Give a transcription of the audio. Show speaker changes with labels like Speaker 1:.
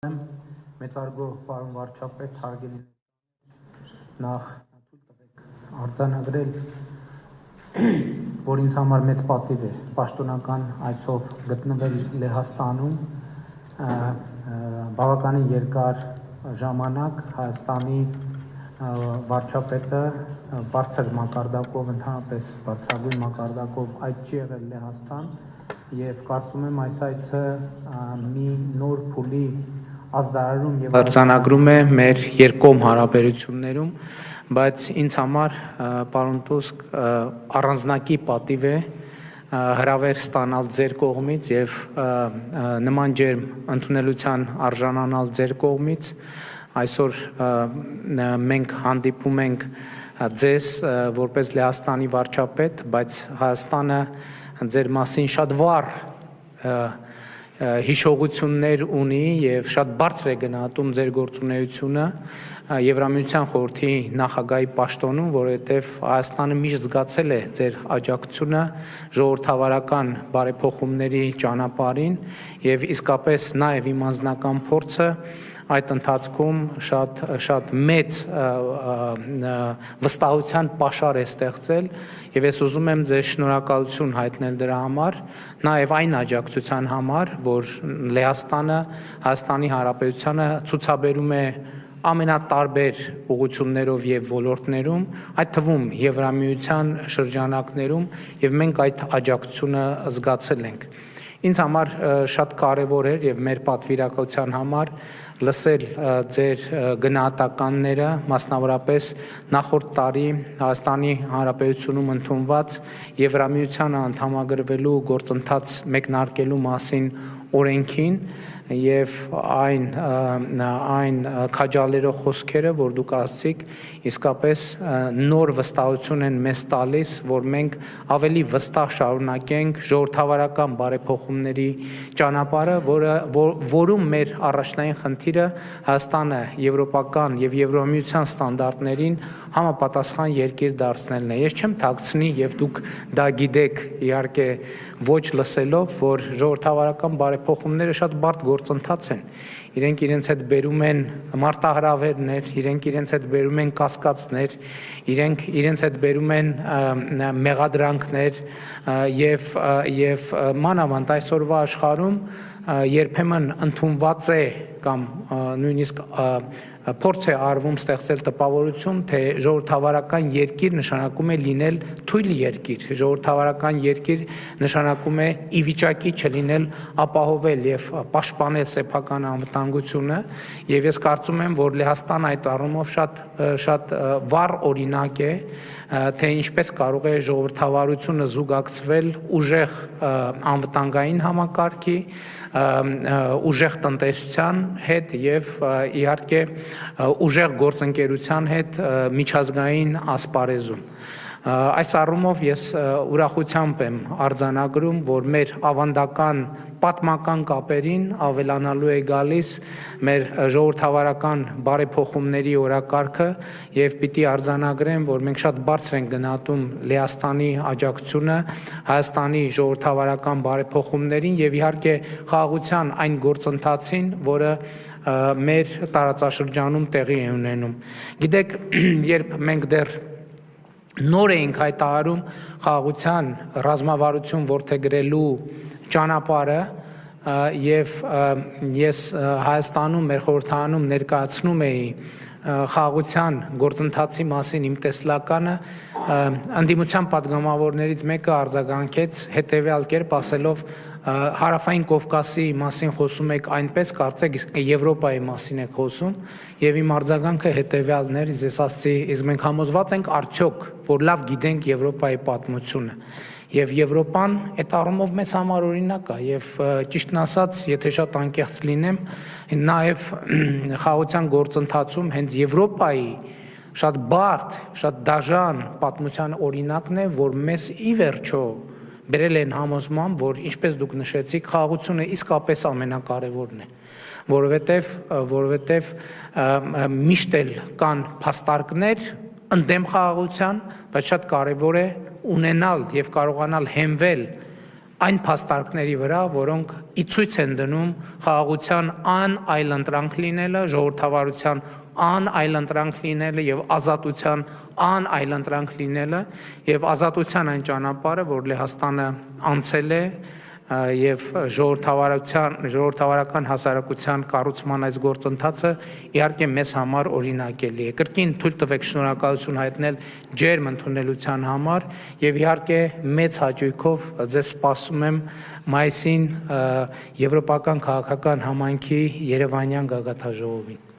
Speaker 1: Մեծարգո պարոն վարչապետ, հարգելի նախ թույլ տվեք արձանագրել, որ ինձ համար մեծ պատիվ է պաշտոնական այցով գտնվել Լեհաստանում, բավականին երկար ժամանակ Հայաստանի վարչապետը բարձր մակարդակով, ընդհանրապես բարձրագույն մակարդակով այց չի եղել Լեհաստան, եւ կարծում եմ այս այցը մի նոր փուլի ազդարարում եւ արձանագրում է մեր երկկողմ հարաբերություններում, բայց ինձ համար պարոն Տուսկ առանձնակի պատիվ է հրավեր ստանալ ձեր կողմից եւ նման ջերմ ընդունելության արժանանալ ձեր կողմից։ Այսօր մենք հանդիպում ենք ձեզ որպես Լեհաստանի վարչապետ, բայց Հայաստանը ձեր մասին շատ վառ հիշողություններ ունի եւ շատ բարձր է գնահատում ձեր գործունեությունը Եվրամիության խորհրդի նախագահի պաշտոնում, որովհետեւ Հայաստանը միշտ զգացել է ձեր աջակցությունը ժողովրդավարական բարեփոխումների ճանապարհին եւ իսկապես նաեւ իմ անձնական փորձը այդ ընթացքում շատ մեծ վստահության պաշար է ստեղծել եւ ես ուզում եմ ձեզ շնորհակալություն հայտնել դրա համար, նաեւ այն աջակցության համար, որ Լեհաստանը Հայաստանի Հանրապետությանը ցուցաբերում է ամենատարբեր ուղղություններով եւ ոլորտներում, այդ թվում Եվրամիության շրջանակներում եւ մենք այդ աջակցությունը զգացել ենք։ Ինձ համար շատ կարևոր էր եւ մեր պատվիրակության համար լսել ձեր գնահատականները, մասնավորապես նախորդ տարի Հայաստանի Հանրապետությունում ընդունված Եվրամիությանը անդամագրվելու գործընթաց մեկնարկելու մասին օրենքին եւ այն քաջալերող խոսքերը, որ դուք ասացիք, իսկապես նոր վստահություն են մեզ տալիս, որ մենք ավելի վստահ շարունակենք ժողովրդավարական բարեփոխումների ճանապարհը, որում մեր առաջնային խնդիրը Հայաստանը եվրոպական եւ Եվրամիության ստանդարտներին համապատասխան երկիր դարձնելն է։ Ես չեմ թաքցնի եւ դուք դա գիտեք, իհարկե ոչ լսելով, որ ժողովրդավարական բարեփոխումները շատ բարդ գործընթաց են։ Իրենք իրենց հետ բերում են մարտահրավերներ, իրենք իրենց հետ բերում են կասկածներ, իրենք իրենց հետ բերում են մեղադրանքներ եւ մանավանդ այսօրվա աշխարհում երբեմն ընդունված է կամ նույնիսկ փորձ է արվում ստեղծել տպավորություն, թե ժողովրդավարական երկիր նշանակում է լինել թույլ երկիր, ժողովրդավարական երկիր նշանակում է ի վիճակի չլինել ապահովել եւ պաշտպանել սեփական անվտանգությունը եւ ես կարծում եմ, որ Լեհաստանը այդ առումով շատ վառ օրինակ է, թե ինչպես կարող է ժողովրդավարությունը զուգակցվել ուժեղ անվտանգային համակարգի, ուժեղ տնտեսության հետ եւ իհարկե ուժեղ գործընկերության հետ միջազգային ասպարեզում։ Այս առումով ես ուրախությամբ եմ արձանագրում, որ մեր ավանդական պատմական կապերին ավելանալու է գալիս մեր ժողովրդավարական բարեփոխումների օրակարգը եւ պիտի արձանագրեմ, որ մենք շատ բարձր ենք գնահատում Լեհաստանի աջակցությունը Հայաստանի ժողովրդավարական բարեփոխումներին եւ իհարկե խաղաղության այն գործընթացին, որը մեր տարածաշրջանում տեղի է ունենում։ Գիտեք, երբ մենք դեռ նոր էինք հայտարարում խաղաղության ռազմավարություն որդեգրելու ճանապարհը եւ ես Հայաստանում մեր խորհրդարանում ներկայացնում էի խաղաղության գործընթացի մասին իմ տեսլականը, ընդդիմության падգամավորներից մեկը արձագանքեց հետեւյալ կերպ ասելով Հարավային Կովկասի մասին խոսում եք այնպես, կարծեք Եվրոպայի մասին եք խոսում եւ իմ արձագանքը հետեւյալն էր, ես ասացի, իսկ մենք համոզված ենք արդյոք, որ լավ գիտենք Եվրոպայի պատմությունը եւ Եվրոպան այդ առումով մեզ համար օրինակ է եւ ճիշտն ասած, եթե շատ անկեղծ լինեմ, նաեւ խաղաղության գործընթացում հենց Եվրոպայի շատ բարդ, շատ դաժան պատմության օրինակն է, որ մեզ ի վերջո բերել են համոզման, որ ինչպես դուք նշեցիք, խաղաղությունը իսկապես ամենակարևորն է, որովհետև միշտ էլ կան փաստարկներ ընդդեմ խաղաղության, բայց շատ կարևոր է ունենալ եւ կարողանալ հենվել այն փաստարկների վրա, որոնք ի ցույց են դնում խաղաղության այլընտրանք լինելը, ժողովրդավարության այլընտրանք լինելը եւ ազատության այլընտրանք լինելը եւ ազատության այն ճանապարհը, որ Լեհաստանը անցել է եւ ժողովրդավարական հասարակության կառուցման այս գործընթացը իհարկե մեզ համար օրինակելի է։ Կրկին թույլ տվեք շնորհակալություն հայտնել ջերմ ընդունելության համար եւ իհարկե մեծ հաճույքով ձեզ սպասում եմ մայիսին Եվրոպական քաղաքական համայնքի Երևանյան գագաթաժողովին։